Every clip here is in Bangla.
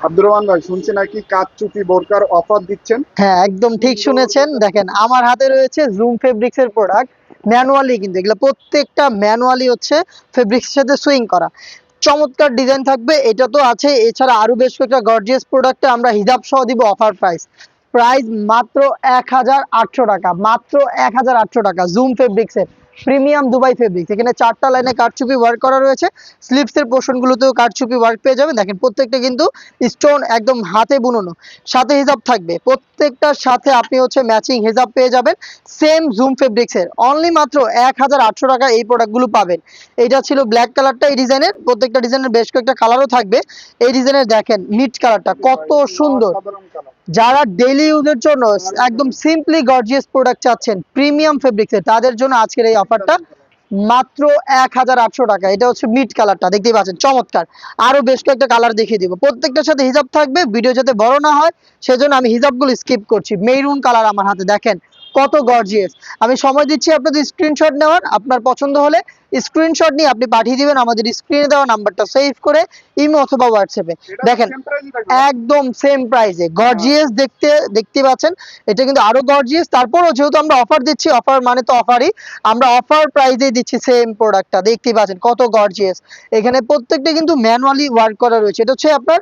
আব্দুর রহমান ভাই, শুনছি নাকি কারচুপি বোরকার অফার দিচ্ছেন? হ্যাঁ, একদম ঠিক শুনেছেন। দেখেন আমার হাতে রয়েছে জুম ফেব্রিক্স এর প্রোডাক্ট, ম্যানুয়ালি, কিন্তু এগুলো প্রত্যেকটা ম্যানুয়ালি হচ্ছে ফেব্রিক্স এর সাথে সুইং করা। চমৎকার ডিজাইন থাকবে, এটা তো আছে, এছাড়া আরো বেশ কয়েকটা গর্জিয়াস প্রোডাক্টে আমরা হিজাব সহ দিব অফার প্রাইস। প্রাইস মাত্র 1800 টাকা, মাত্র 1800 টাকা। জুম ফেব্রিক্স এর প্রিমিয়াম দুবাই ফেব্রিক্স, এখানে 4টা লাইনে কারচুপি ওয়ার্ক করা রয়েছে। স্লিভস এর পোর্শন গুলোতেও কারচুপি ওয়ার্ক পেয়ে যাবেন। দেখেন প্রত্যেকটা কিন্তু স্টোন একদম হাতে বুননো, সাথে হিজাব থাকবে। প্রত্যেকটার সাথে আপনি হচ্ছে ম্যাচিং হিজাব পেয়ে যাবেন সেম জুম ফেব্রিক্স এর। অনলি মাত্র 1800 টাকা এই প্রোডাক্টগুলো পাবেন। এইটা ছিল ব্ল্যাক কালারটা, এই ডিজাইনের প্রত্যেকটা ডিজাইনের বেশ কয়েকটা কালারও থাকবে। এই ডিজাইনের দেখেন মিড কালারটা কত সুন্দর। অসাধারণ কালার। যারা ডেইলি ইউজের জন্য একদম সিম্পলি গর্জিয়াস প্রোডাক্ট চাচ্ছেন প্রিমিয়াম ফেব্রিক্সের, তাদের জন্য আজকের এই অফারটা মাত্র 1800 টাকা। এটা হচ্ছে মিড কালারটা, দেখতেই পাচ্ছেন চমৎকার। আরো বেশ কয়েকটা কালার দেখিয়ে দিব, প্রত্যেকটার সাথে হিজাব থাকবে। ভিডিও যাতে বড় না হয় সেজন্য আমি হিজাবগুলো স্কিপ করছি। মেরুন কালার আমার হাতে, দেখেন কত গর্জিয়াস। আমি সময় দিচ্ছি আপনাদের স্ক্রিনশট নেওয়ার, আপনার পছন্দ হলে স্ক্রিনশট নিয়ে আপনি পাঠিয়ে দিবেন আমাদের স্ক্রিনে দেওয়া নাম্বারটা সেভ করে ইমো অথবা হোয়াটসঅ্যাপে। দেখেন একদম সেম প্রাইসে গর্জিয়াস দেখতে পাচ্ছেন। এটা কিন্তু আরো গর্জিয়াস, তারপরও যেহেতু আমরা অফার দিচ্ছি, অফার মানে তো অফারই, আমরা অফার প্রাইসে দিচ্ছি সেম প্রোডাক্টটা। দেখতে পাচ্ছেন কত গর্জিয়াস। এখানে প্রত্যেকটা কিন্তু ম্যানুয়ালি ওয়ার্ক করা রয়েছে। এটা হচ্ছে আপনার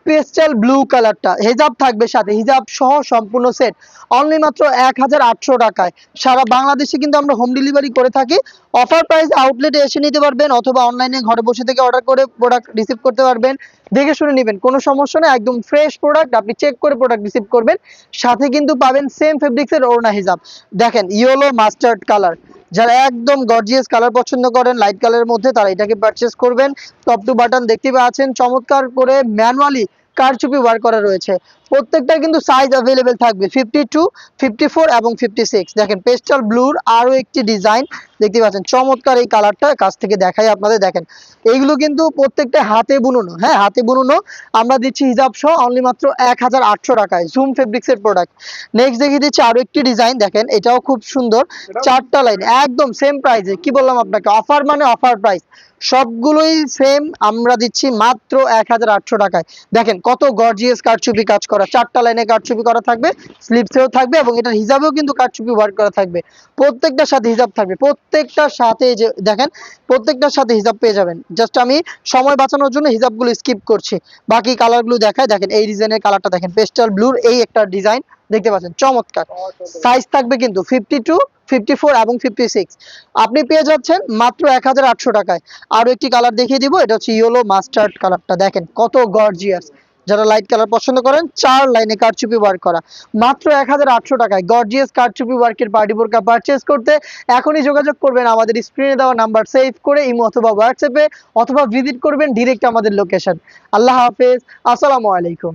পেস্টাল ব্লু কালারটা, হিজাব থাকবে সাথে, হিজাব সহ সম্পূর্ণ সেট। অনলি মাত্র 1800 টাকায় সারা বাংলাদেশে কিন্তু আমরা হোম ডেলিভারি করে থাকি। অফার প্রাইস আউটলেটে এসে নিতে পারবেন অথবা অনলাইনে ঘরে বসে থেকে অর্ডার করে প্রোডাক্ট রিসিভ করতে পারবেন। দেখে শুনে নেবেন, কোনো সমস্যা নেই, একদম ফ্রেশ প্রোডাক্ট আপনি চেক করে প্রোডাক্ট রিসিভ করবেন। সাথে কিন্তু পাবেন সেম ফেব্রিক্সের ওড়না হিজাব। দেখেন ইয়েলো মাস্টার্ড কালার, যারা একদম গর্জিয়াস কালার পছন্দ করেন লাইট কালারের মধ্যে, তারা এটাকে পারচেস করবেন। টপ টু বাটন দেখতে পাচ্ছেন চমৎকার করে ম্যানুয়ালি কারচুপি ওয়ার্ক করা রয়েছে। প্রত্যেকটা কিন্তু সাইজ अवेलेबल থাকবে 52, 54 এবং 56। দেখেন পেস্টাল ব্লুর আরো একটি ডিজাইন দেখতে পাচ্ছেন চমৎকার। এই কালারটা কাছ থেকে দেখাই আপনাদের, দেখেন এইগুলো কিন্তু প্রত্যেকটা হাতে বুননো। হ্যাঁ, হাতে বুননো। আমরা দিচ্ছি হিজাব সহ অনলি মাত্র 1800 টাকায় জুম ফেব্রিক্স এর প্রোডাক্ট। নেক্সট দেখিয়ে দিচ্ছি আরো একটি ডিজাইন, দেখেন এটাও খুব সুন্দর। 4টা লাইন একদম সেম প্রাইসে, কি বললাম আপনাকে, অফার মানে অফার প্রাইস। সবগুলোই সেম, আমরা দিচ্ছি মাত্র 1800 টাকায়। দেখেন কত গর্জিয়াস কারচুপি কাজ করা, 4টা লাইনে কারচুপি করা থাকবে, স্লিপসেও থাকবে এবং এটার হিজাবেও কিন্তু কারচুপি ওয়ার্ক করা থাকবে। প্রত্যেকটার সাথে হিজাব থাকবে, প্রত্যেকটার সাথে যে দেখেন প্রত্যেকটার সাথে হিজাব পেয়ে যাবেন। জাস্ট আমি সময় বাঁচানোর জন্য হিজাবগুলো স্কিপ করছি, বাকি কালারগুলো দেখায়। দেখেন এই ডিজাইনের কালারটা দেখেন, পেস্টাল ব্লুর এই একটা ডিজাইন দেখতে পাচ্ছেন চমৎকার। সাইজ থাকবে কিন্তু 52, 54 এবং 56। আপনি পেয়ে যাচ্ছেন মাত্র 1800 টাকায়। আরো একটি কালার দেখিয়ে দিব, এটা হচ্ছে ইয়েলো মাস্টার্ড কালারটা, দেখেন কত গর্জিয়াস। যারা লাইট কালার পছন্দ করেন, 4 লাইনে কারচুপি ওয়ার্ক করা, মাত্র 1800 টাকায় গর্জিয়াস কারচুপি ওয়ার্কের পার্টি বোরকা পারচেজ করতে এখনই যোগাযোগ করবেন আমাদের স্ক্রিনে দেওয়া নাম্বার সেভ করে ইমো অথবা হোয়াটসঅ্যাপে, অথবা ভিজিট করবেন ডিরেক্ট আমাদের লোকেশন। আল্লাহ হাফেজ, আসসালামু আলাইকুম।